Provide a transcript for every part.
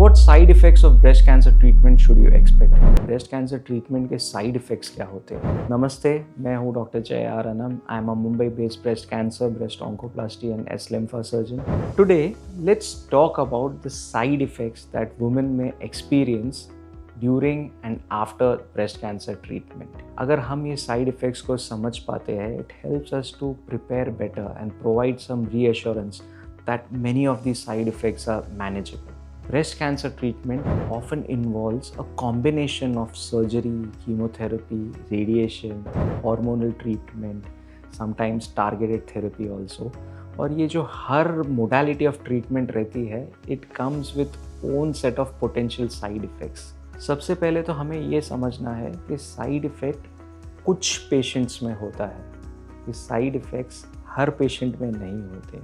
What side effects of breast cancer treatment should you expect? Breast cancer treatment के side effects क्या होते हैं? नमस्ते, मैं हूं doctor Jay R Anam. I am a Mumbai based breast cancer, breast oncoplasty and एस-लिम्फा surgeon. Today let's talk about the side effects that women में experience during and after breast cancer treatment. अगर हम ये साइड इफेक्ट्स को समझ पाते हैं, it helps us to prepare better and provide some reassurance that many of these side effects are manageable. Breast cancer treatment often involves a combination of surgery, chemotherapy, radiation, hormonal treatment, sometimes targeted therapy also. और ये जो हर modality of treatment रहती है, it comes with own set of potential side effects. सबसे पहले तो हमें ये समझना है कि side effect कुछ patients में होता है. ये side effects हर पेशेंट में नहीं होते.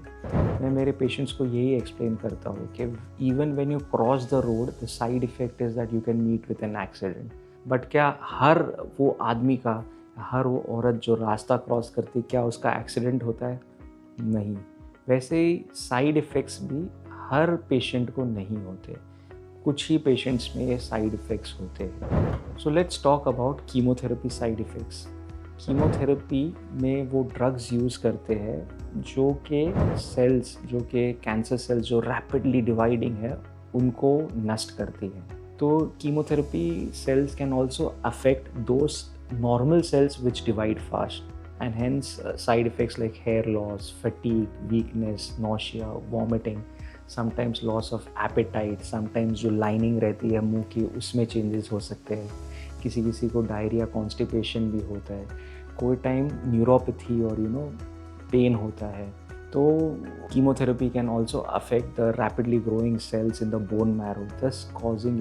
मैं मेरे पेशेंट्स को यही एक्सप्लेन करता हूँ कि even when you cross the road the side effect is that you can meet with an accident. But क्या हर वो आदमी का, हर वो औरत जो रास्ता क्रॉस करती, क्या उसका एक्सीडेंट होता है? नहीं. वैसे ही साइड इफ़ेक्ट्स भी हर पेशेंट को नहीं होते. कुछ ही पेशेंट्स में ये साइड इफ़ेक्ट्स होते हैं. So let's talk about chemotherapy side effects. Chemotherapy में वो ड्रग्स यूज़ करते हैं जो कि सेल्स, जो कि कैंसर सेल्स जो रैपिडली डिवाइडिंग है, उनको नष्ट करती है. तो chemotherapy cells can also affect those normal cells which divide fast and hence side effects like hair loss, fatigue, weakness, nausea, vomiting, sometimes loss of appetite, sometimes जो lining रहती है मुंह की उसमें चेंजेस हो सकते हैं. किसी किसी को डायरिया, कॉन्स्टिपेशन भी होता है. कोई टाइम न्यूरोपैथी और पेन होता है. तो chemotherapy can also affect the rapidly growing cells in the bone marrow, thus causing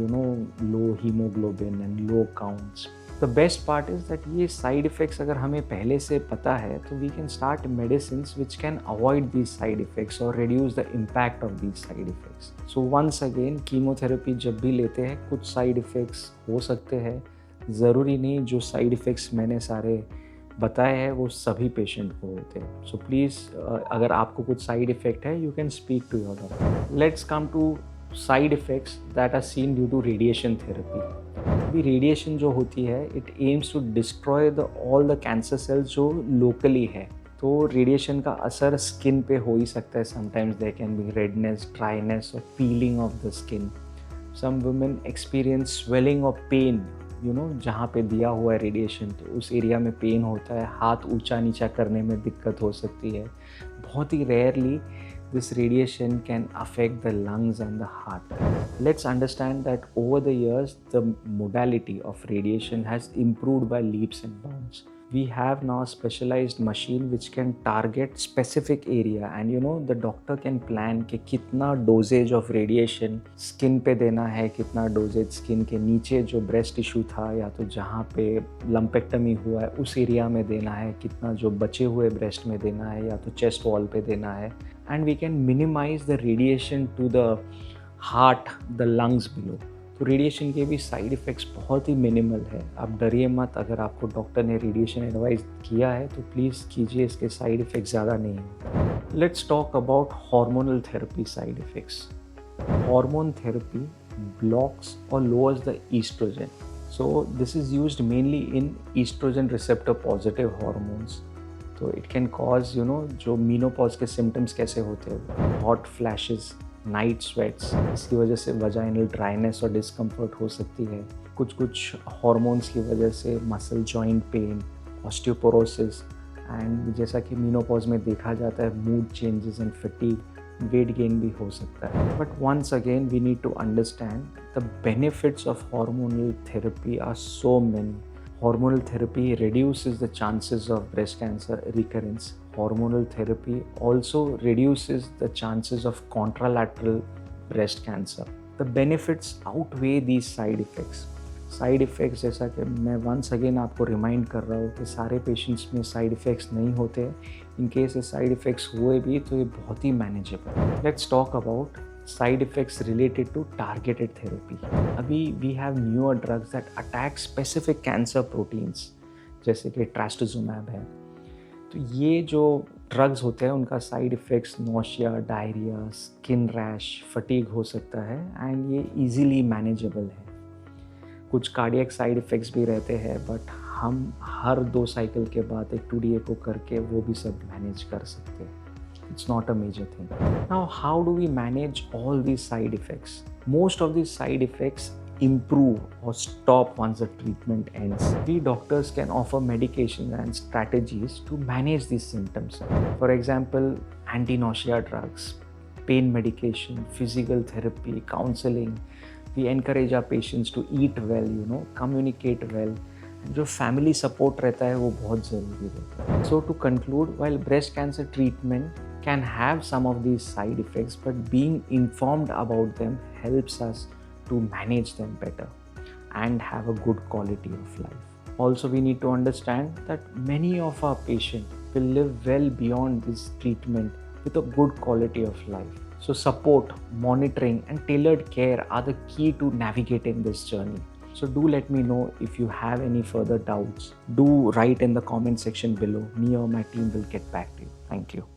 low haemoglobin and low counts. The best part is that ये साइड इफ़ेक्ट्स अगर हमें पहले से पता है तो we can start medicines which can avoid these side effects और reduce the impact of these side effects. So once again, chemotherapy जब भी लेते हैं कुछ साइड इफ़ेक्ट्स हो सकते हैं. ज़रूरी नहीं जो साइड इफ़ेक्ट्स मैंने सारे बताए हैं वो सभी पेशेंट को होते हैं. सो प्लीज़ अगर आपको कुछ साइड इफ़ेक्ट है, you can speak to your doctor. Let's come to side effects that are seen due to radiation therapy. अभी रेडिएशन जो होती है, it aims to destroy the all the cancer cells जो locally है. तो radiation का असर स्किन पे हो ही सकता है. Sometimes there can be redness, dryness और peeling of the skin. Some women experience swelling और पेन, जहाँ पे दिया हुआ है रेडिएशन, तो उस एरिया में पेन होता है. हाथ ऊंचा नीचा करने में दिक्कत हो सकती है. बहुत ही rarely this radiation can affect the lungs and the heart. Let's understand that over the years the modality of radiation has improved by leaps and bounds. We have now a specialized machine which can target specific area and the doctor can plan कि कितना dosage of radiation skin पे देना है, कितना dosage skin के नीचे जो breast tissue था या तो जहाँ पे lumpectomy हुआ है उस एरिया में देना है, कितना जो बचे हुए breast में देना है या तो chest wall पे देना है. And we can minimize the radiation to the heart, the lungs below. तो रेडिएशन के भी साइड इफ़ेक्ट्स बहुत ही मिनिमल है. आप डरिए मत. अगर आपको डॉक्टर ने रेडिएशन एडवाइस किया है तो प्लीज़ कीजिए, इसके साइड इफ़ेक्ट्स ज़्यादा नहीं हैं. Let's talk about hormonal therapy side effects. Hormone therapy blocks और lowers the oestrogen. So this is used mainly in oestrogen receptor positive hormones. तो इट कैन कॉज जो मीनोपॉज के सिम्टम्स कैसे होते हैं, हॉट फ्लैशेस, नाइट स्वेट्स, इसकी वजह से वजाइनल ड्राइनेस और डिस्कम्फर्ट हो सकती है. कुछ हार्मोन्स की वजह से muscle joint pain, osteoporosis and जैसा कि मीनोपॉज में देखा जाता है mood changes and fatigue, weight gain भी हो सकता है. But once again we need to understand the benefits of hormonal therapy are so many. Hormonal therapy reduces the chances of breast cancer recurrence. Hormonal therapy also reduces the chances of contralateral breast cancer. The benefits outweigh these side effects. Side effects जैसा कि मैं once again आपको remind कर रहा हूँ कि सारे patients में साइड इफ़ेक्ट्स नहीं होते. इन केस ये साइड इफ़ेक्ट्स हुए भी तो ये बहुत ही manageable. Let's talk about side effects related to targeted therapy. अभी we have newer drugs that attack specific cancer proteins जैसे कि ट्रास्टोजुमैब है. तो ये जो ड्रग्स होते हैं उनका side effects nausea, diarrhoea, skin rash, fatigue हो सकता है एंड ये इजीली मैनेजेबल है। कुछ कार्डियक साइड इफ़ेक्ट्स भी रहते हैं बट हम हर 2 साइकिल के बाद एक 2D एको करके वो भी सब मैनेज कर सकते हैं। It's not a major thing. Now, how do we manage all these side effects? Most of these side effects improve or stop once the treatment ends. We doctors can offer medications and strategies to manage these symptoms. For example, anti-nausea drugs, pain medication, physical therapy, counseling. We encourage our patients to eat well, communicate well. जो family support रहता है वो बहुत ज़रूरी रहता है। So to conclude, while breast cancer treatment can have some of these side effects, but being informed about them helps us to manage them better and have a good quality of life. Also, we need to understand that many of our patients will live well beyond this treatment with a good quality of life. So support, monitoring and tailored care are the key to navigating this journey. So do let me know if you have any further doubts. Do write in the comment section below. Me or my team will get back to you. Thank you.